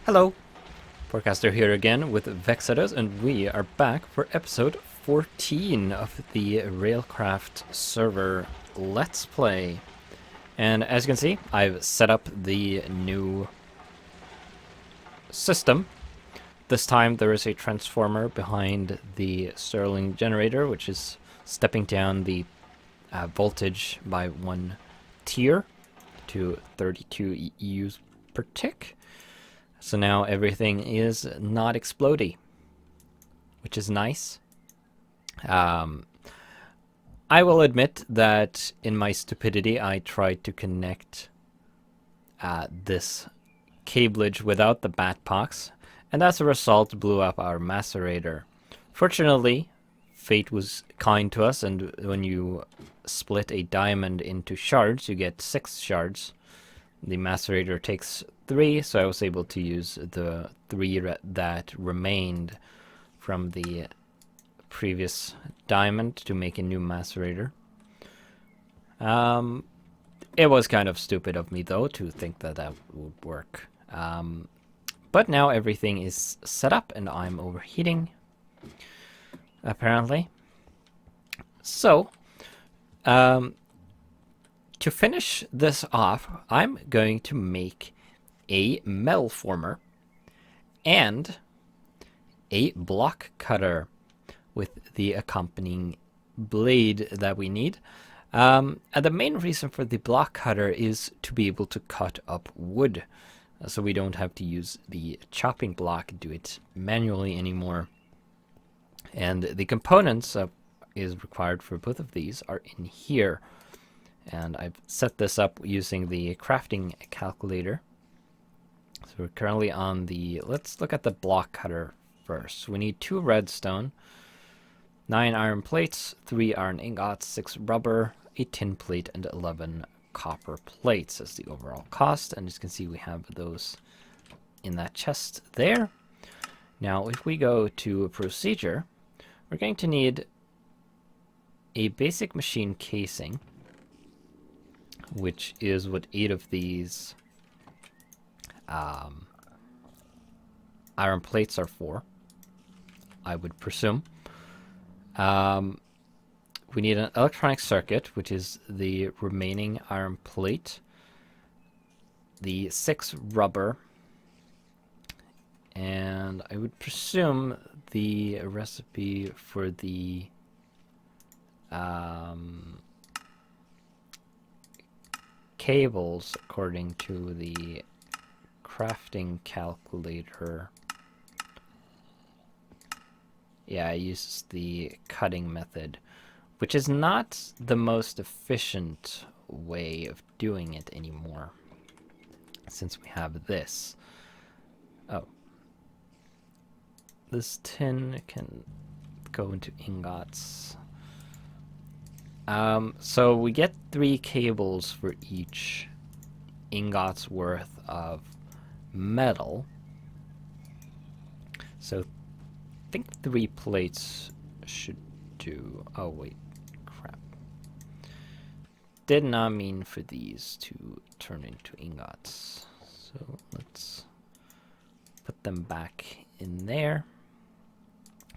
Hello, Forecaster here again with Vexedos, and we are back for episode 14 of the Railcraft server Let's Play. And as you can see, I've set up the new system. This time there is a transformer behind the Stirling generator, which is stepping down the voltage by one tier to 32 EUs per tick. So now everything is not explodey, which is nice. I will admit that in my stupidity, I tried to connect this cableage without the batpox, and as a result blew up our macerator. Fortunately, fate was kind to us, and when you split a diamond into shards, you get 6 shards. The macerator takes 3, so I was able to use the 3 that remained from the previous diamond to make a new macerator. It was kind of stupid of me, though, to think that that would work. But now everything is set up, and I'm overheating, apparently. So, to finish this off, I'm going to make a metal former and a block cutter with the accompanying blade that we need. And the main reason for the block cutter is to be able to cut up wood, so we don't have to use the chopping block and do it manually anymore. And the components is required for both of these are in here. And I've set this up using the crafting calculator. So we're currently on the, let's look at the block cutter first. We need 2 redstone, 9 iron plates, 3 iron ingots, 6 rubber, a tin plate, and 11 copper plates as the overall cost. And as you can see, we have those in that chest there. Now, if we go to procedure, we're going to need a basic machine casing, which is what 8 of these iron plates are for, I would presume. We need an electronic circuit, which is the remaining iron plate, the 6 rubber, and I would presume the recipe for the cables, according to the crafting calculator. Yeah, I use the cutting method, which is not the most efficient way of doing it anymore, since we have this. Oh. This tin can go into ingots. So we get 3 cables for each ingot's worth of metal. So I think 3 plates should do. Oh wait, crap. Did not mean for these to turn into ingots. So let's put them back in there.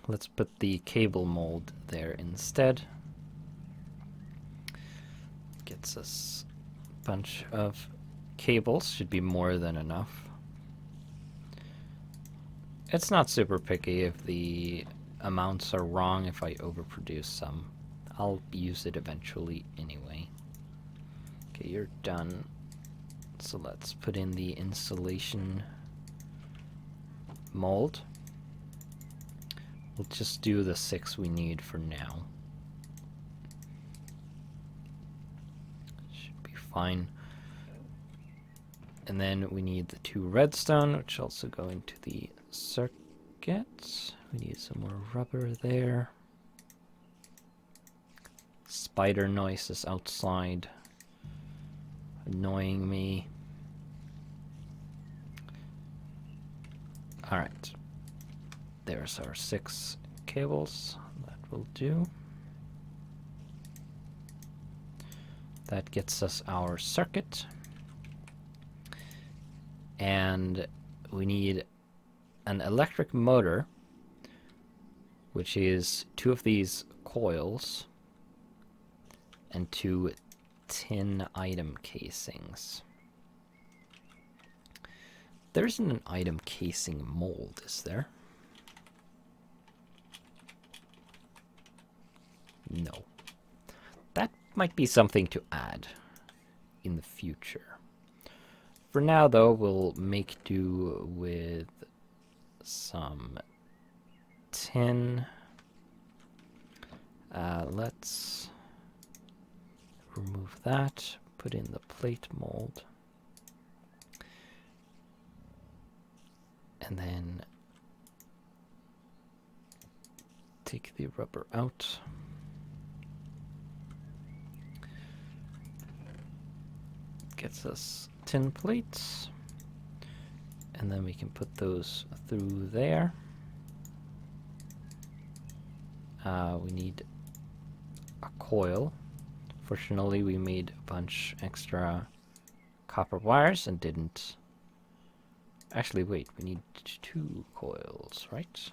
Let's put the cable mold there instead. Gets us a bunch of cables, should be more than enough. It's not super picky if the amounts are wrong. If I overproduce some, I'll use it eventually anyway. Okay, you're done. So let's put in the insulation mold. We'll just do the 6 we need for now. Should be fine. And then we need the 2 redstone, which also go into the circuit. We need some more rubber there. Spider noises outside, annoying me. Alright. There's our 6 cables. That will do. That gets us our circuit. And we need an electric motor, which is 2 of these coils and 2 tin item casings. There isn't an item casing mold, is there? No. That might be something to add in the future. For now, though, we'll make do with some tin. Let's remove that, put in the plate mold, and then take the rubber out. Gets us tin plates, and then we can put those through there. We need a coil. Fortunately, we made a bunch extra copper wires and didn't... Actually, wait, we need 2 coils, right?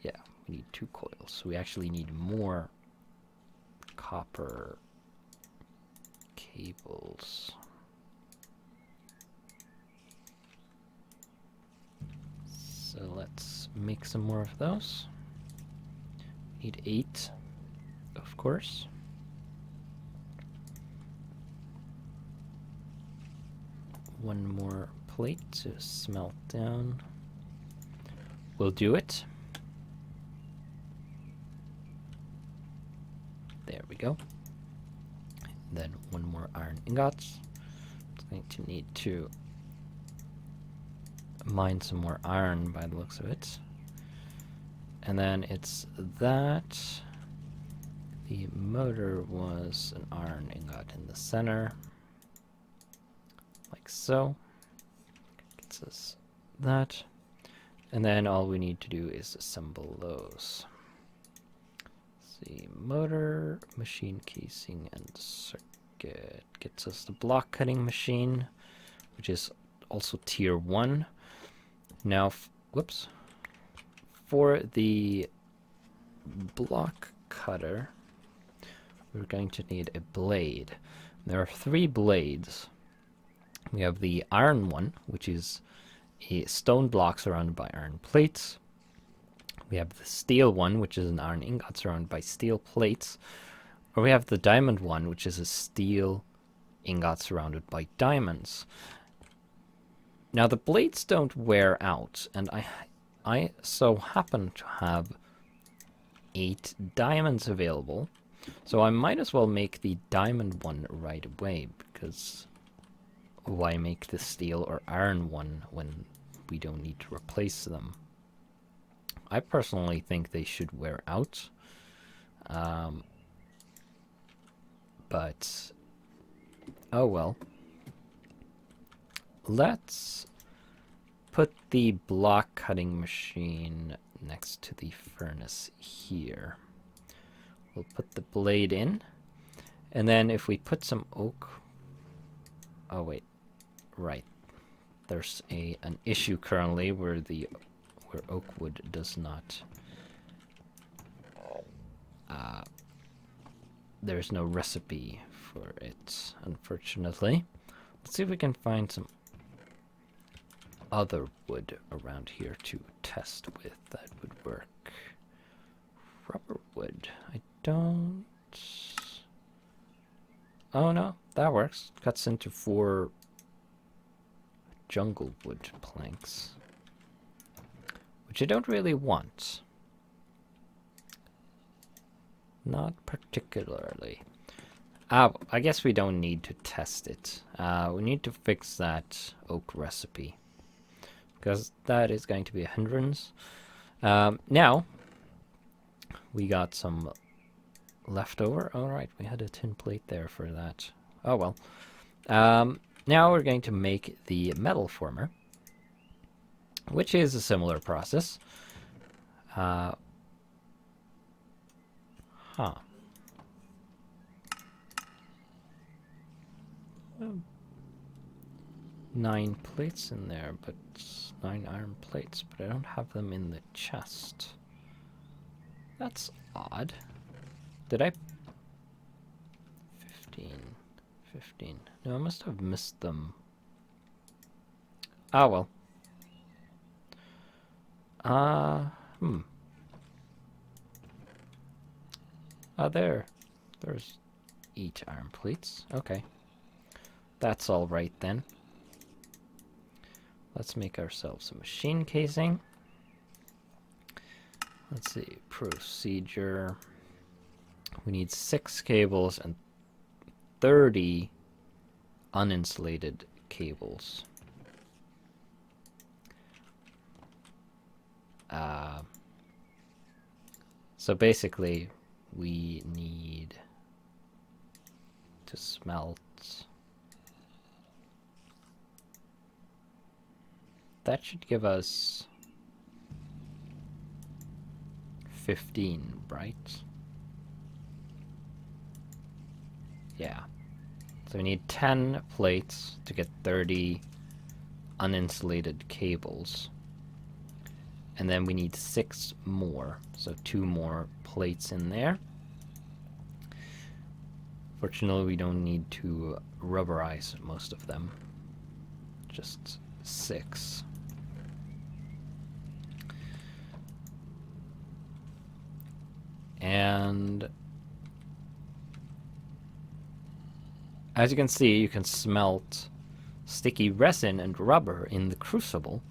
Yeah, we need 2 coils. So we actually need more copper cables. So let's make some more of those. Need 8, of course. One more plate to smelt down. We'll do it. There we go. Then one more iron ingots. It's going to need to mine some more iron by the looks of it. And then it's that. The motor was an iron ingot in the center. Like so. Gets us that. And then all we need to do is assemble those. The motor, machine casing, and circuit gets us the block cutting machine, which is also tier 1. Now, whoops. For the block cutter, we're going to need a blade. There are 3 blades. We have the iron one, which is a stone block surrounded by iron plates. We have the steel one, which is an iron ingot surrounded by steel plates. Or we have the diamond one, which is a steel ingot surrounded by diamonds. Now the blades don't wear out, and I so happen to have 8 diamonds available. So I might as well make the diamond one right away, because why make the steel or iron one when we don't need to replace them? I personally think they should wear out. But, oh well. Let's put the block cutting machine next to the furnace here. We'll put the blade in. And then if we put some oak... Oh wait, right. There's an issue currently where oak wood does not... there's no recipe for it, unfortunately. Let's see if we can find some other wood around here to test with that would work. Rubber wood. I don't... Oh no, that works. Cuts into 4 jungle wood planks, which I don't really want. Not particularly. I guess we don't need to test it. We need to fix that oak recipe, because that is going to be a hindrance. Now, we got some leftover. Alright, we had a tin plate there for that. Oh well. Now we're going to make the metal former, which is a similar process. 9 plates in there, but 9 iron plates, but I don't have them in the chest. That's odd. Did I? 15. No, I must have missed them. Ah, well. There's 8 iron plates. Okay. That's all right then. Let's make ourselves a machine casing. Let's see, procedure. We need 6 cables and 30 uninsulated cables. So basically, we need to smelt. That should give us 15, right? Yeah. So we need 10 plates to get 30 uninsulated cables. And then we need 6 more. So 2 more plates in there. Fortunately, we don't need to rubberize most of them. Just 6. And as you can see, you can smelt sticky resin and rubber in the crucible,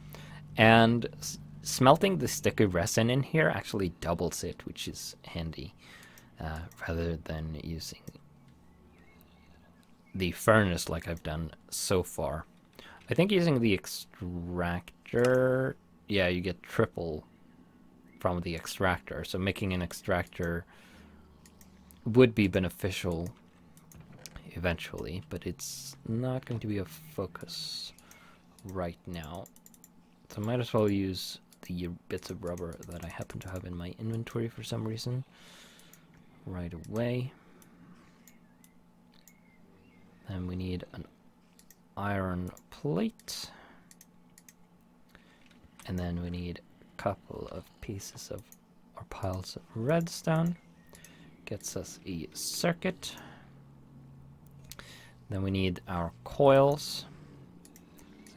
and smelting the sticky resin in here actually doubles it, which is handy, rather than using the furnace like I've done so far. I think using the extractor, yeah, you get triple from the extractor, so making an extractor would be beneficial eventually, but it's not going to be a focus right now. So I might as well use the bits of rubber that I happen to have in my inventory for some reason right away. Then we need an iron plate, and then we need a couple of pieces of or piles of redstone. Gets us a circuit. Then we need our coils.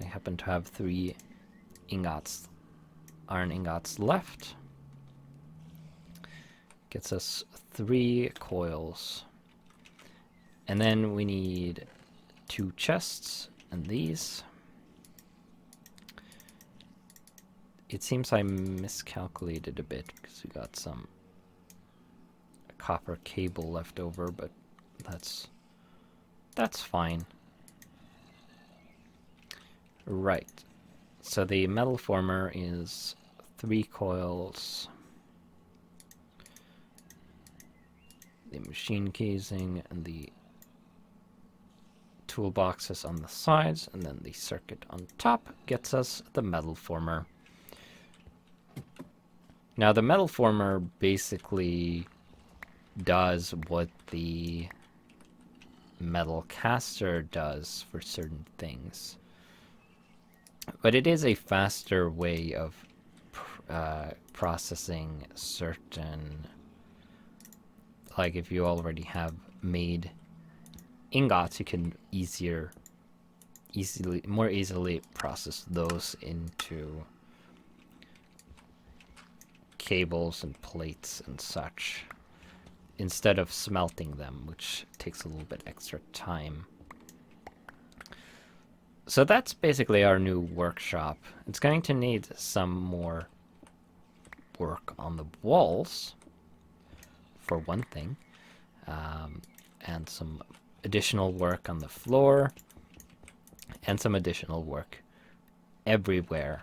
I happen to have 3 ingots, iron ingots left. Gets us 3 coils. And then we need 2 chests and these. It seems I miscalculated a bit because we got some copper cable left over, but that's fine. Right. So the metal former is 3 coils. The machine casing and the toolboxes on the sides, and then the circuit on top gets us the metal former. Now the metal former basically does what the metal caster does for certain things, but it is a faster way of processing certain, like if you already have made ingots, you can more easily process those into cables and plates and such, instead of smelting them, which takes a little bit extra time. So that's basically our new workshop. It's going to need some more work on the walls, for one thing, and some additional work on the floor, and some additional work everywhere.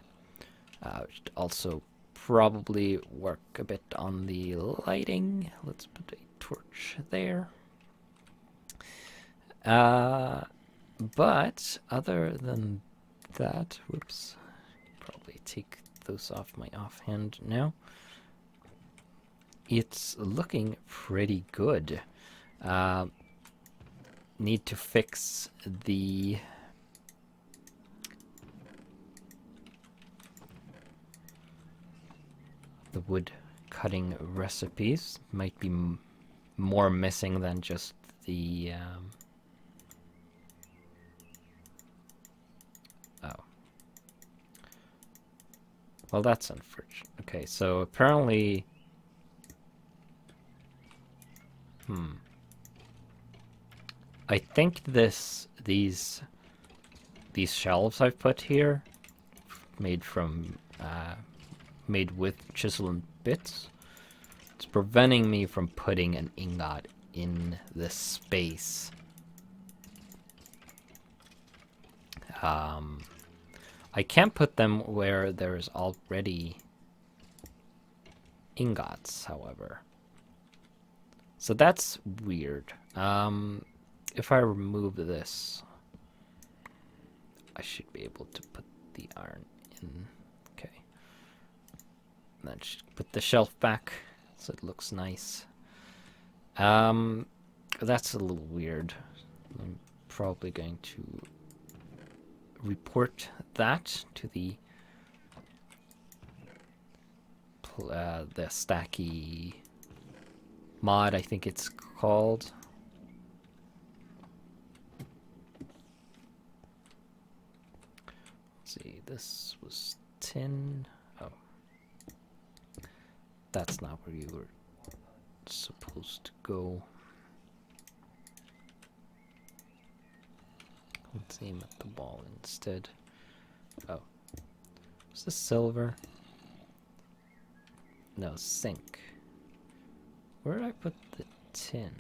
Should also probably work a bit on the lighting. Let's put a torch there. But other than that, whoops, probably take those off my offhand now. It's looking pretty good. Need to fix the the wood cutting recipes. Might be more missing than just the... Oh. Well, that's unfortunate. Okay, so apparently... I think these shelves I've put here, made with chisel and bits, it's preventing me from putting an ingot in this space. I can't put them where there's already ingots, however. So that's weird. If I remove this, I should be able to put the iron in. Okay. And then just put the shelf back so it looks nice. That's a little weird. I'm probably going to report that to the stacky mod, I think it's called. Let's see, this was tin. Oh, that's not where you were supposed to go. Let's aim at the ball instead. Oh, is this silver? No, zinc. Where did I put the tin?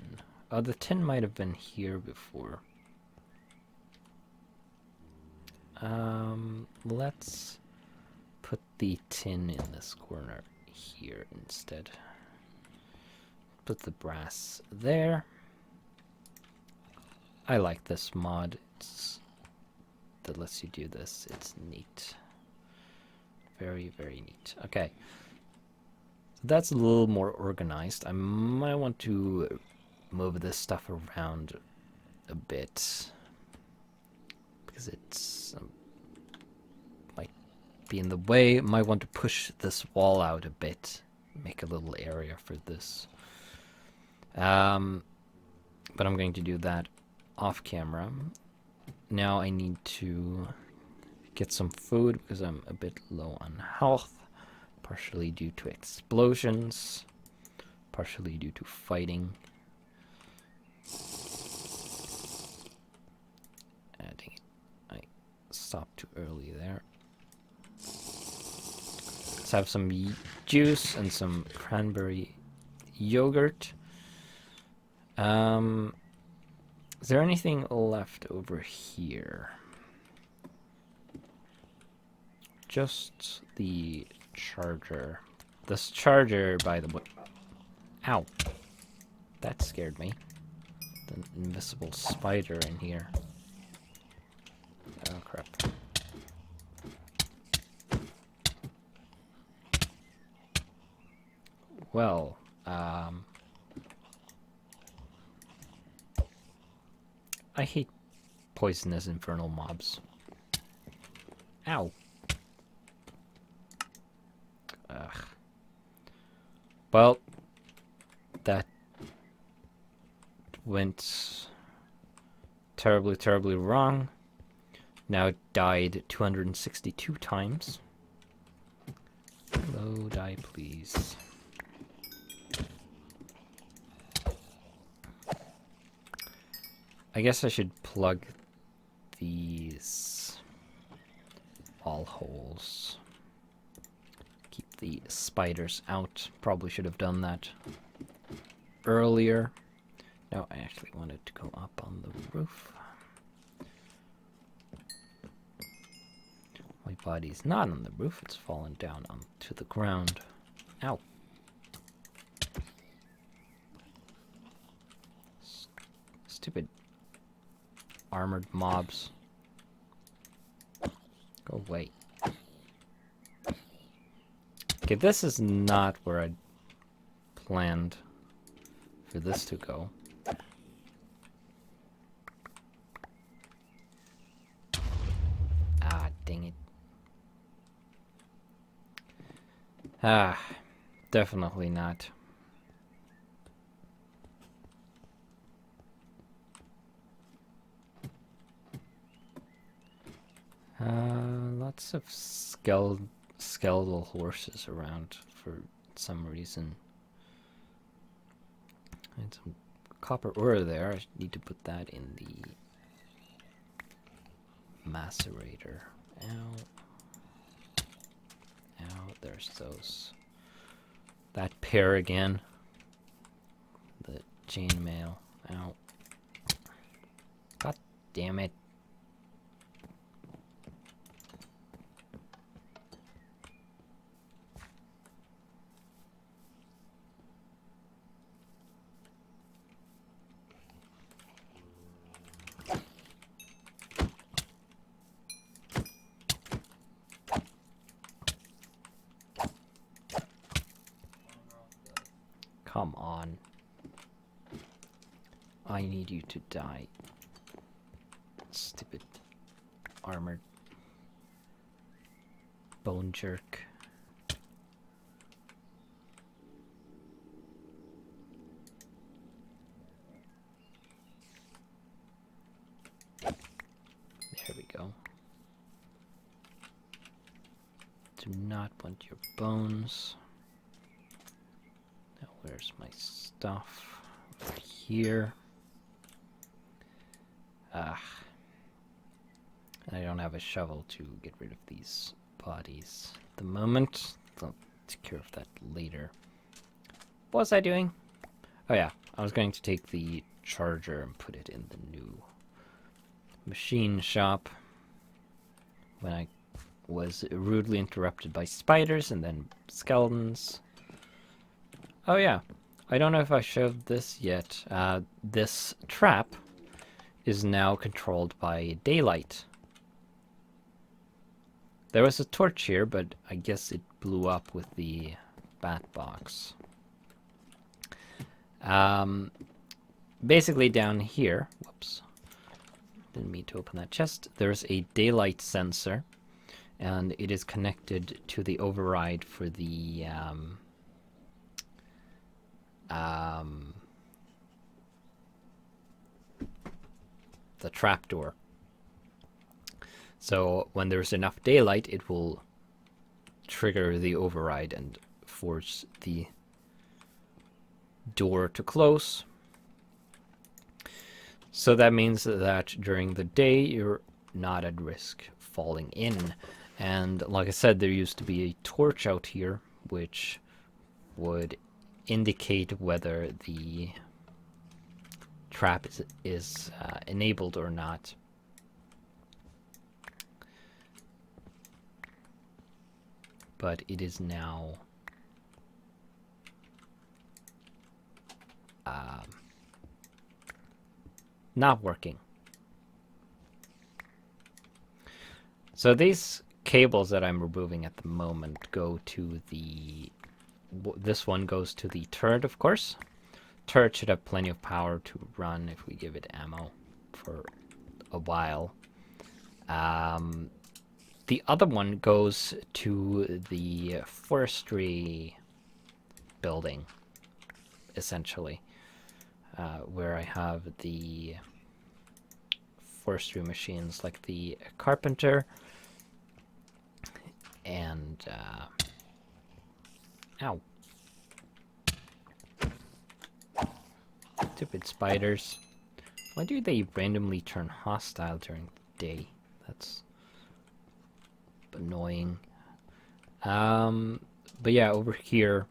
Oh, the tin might have been here before. Let's put the tin in this corner here instead. Put the brass there. I like this mod. That lets you do this. It's neat. Very, very neat. Okay. That's a little more organized. I might want to move this stuff around a bit because it's might be in the way. Might want to push this wall out a bit, make a little area for this. But I'm going to do that off camera. Now I need to get some food because I'm a bit low on health. Partially due to explosions, partially due to fighting. Dang it, I stopped too early there. Let's have some juice and some cranberry yogurt. Is there anything left over here? Just the charger. This charger, by the way. Ow. That scared me. The invisible spider in here. Oh, crap. Well, I hate poisonous infernal mobs. Ow. Ugh. Well, that went terribly, terribly wrong. Now it died 262 times. Hello, die please. I guess I should plug these all holes. Keep the spiders out. Probably should have done that earlier. No, I actually wanted to go up on the roof. My body's not on the roof, it's fallen down onto the ground. Ow. Stupid armored mobs. Go away. Okay, this is not where I planned for this to go. Ah, dang it. Ah. Definitely not. Lots of skeletal horses around for some reason. And some copper ore there. I need to put that in the macerator. Ow. Ow, there's those. That pair again. The chainmail. Ow. God damn it. Come on. I need you to die. Stupid armored bone jerk. There we go. Do not want your bones. Now where's my stuff? Over here. Ah. I don't have a shovel to get rid of these bodies at the moment. I'll take care of that later. What was I doing? Oh yeah, I was going to take the charger and put it in the new machine shop when I was rudely interrupted by spiders and then skeletons. Oh yeah, I don't know if I showed this yet. This trap is now controlled by daylight. There was a torch here, but I guess it blew up with the bat box. Basically down here, whoops, didn't mean to open that chest. There's a daylight sensor, and it is connected to the override for the trapdoor. So when there's enough daylight, it will trigger the override and force the door to close. So that means that during the day, you're not at risk falling in. And like I said, there used to be a torch out here, which would indicate whether the trap is enabled or not. But it is now not working. So these cables that I'm removing at the moment go to the... This one goes to the turret, of course. Turret should have plenty of power to run if we give it ammo for a while. The other one goes to the forestry building, essentially, where I have the forestry machines like the carpenter and ow. Stupid spiders. Why do they randomly turn hostile during the day? That's annoying. But yeah, over here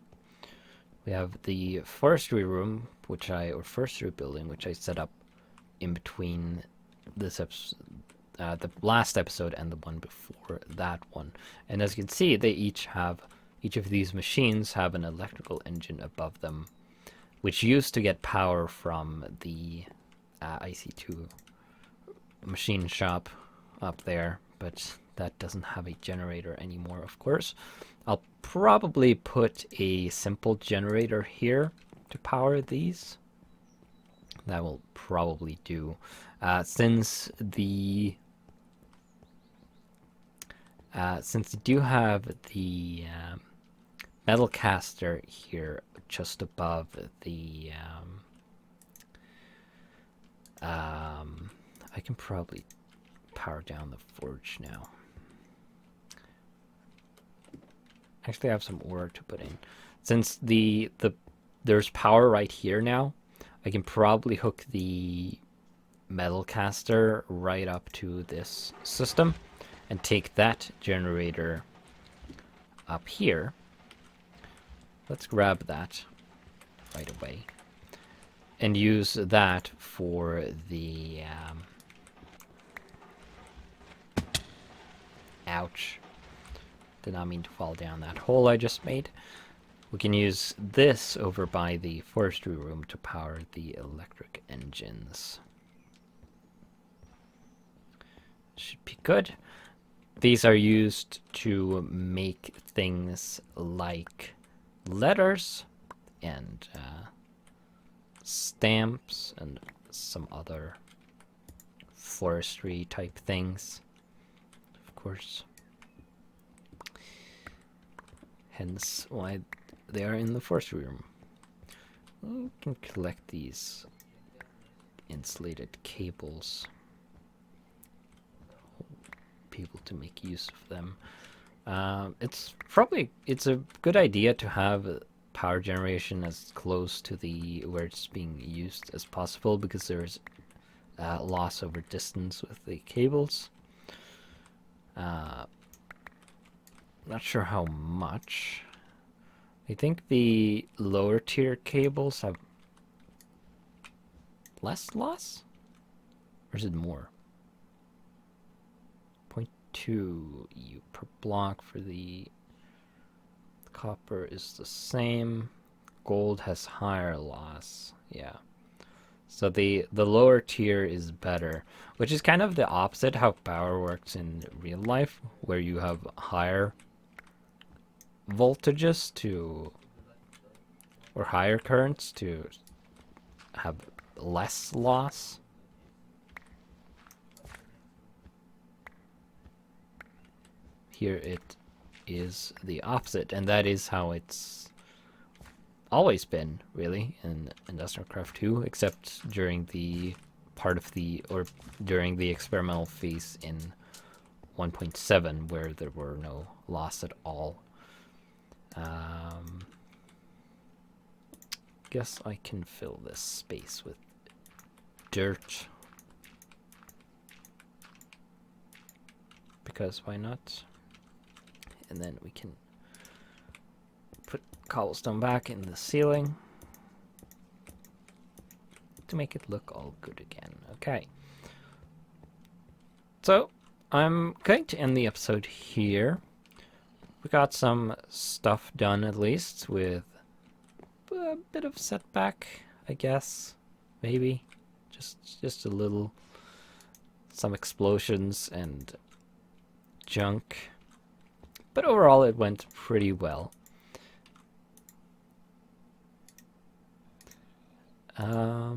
we have the forestry room, or forestry building, which I set up in between this episode, the last episode and the one before that one. And as you can see, they each of these machines have an electrical engine above them, which used to get power from the IC2 machine shop up there, but that doesn't have a generator anymore, of course. I'll probably put a simple generator here to power these. That will probably do. Since you do have the metal caster here just above the I can probably power down the forge now. Actually, I have some ore to put in. Since there's power right here now, I can probably hook the metal caster right up to this system and take that generator up here. Let's grab that right away and use that for the ouch, did not mean to fall down that hole I just made. We can use this over by the forestry room to power the electric engines. Should be good. These are used to make things like letters and stamps and some other forestry type things, of course. Hence why they are in the forestry room. We can collect these insulated cables. Be able to make use of them. It's a good idea to have power generation as close to the where it's being used as possible, because there's loss over distance with the cables. Not sure how much. I think the lower tier cables have less loss? Or is it more? 0.2 EU per block for the copper is the same. Gold has higher loss. Yeah. So the lower tier is better, which is kind of the opposite how power works in real life, where you have higher voltages to, or higher currents to have less loss. Here it is the opposite, and that is how it's always been, really, in Industrial Craft 2, except during the during the experimental phase in 1.7, where there were no loss at all. Guess I can fill this space with dirt, because why not? And then we can put cobblestone back in the ceiling to make it look all good again. Okay. So I'm going to end the episode here. We got some stuff done, at least, with a bit of setback, I guess. Maybe. Just a little. Some explosions and junk. But overall, it went pretty well. I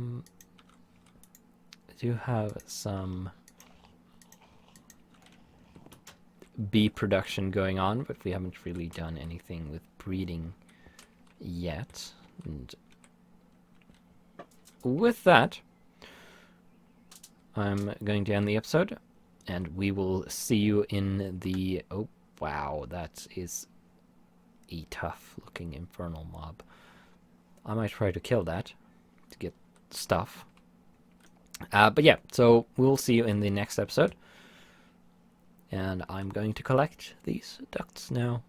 do have some bee production going on, but we haven't really done anything with breeding yet. And with that, I'm going to end the episode, and we will see you in the... Oh, wow, that is a tough-looking infernal mob. I might try to kill that to get stuff. But yeah, so we'll see you in the next episode. And I'm going to collect these ducts now.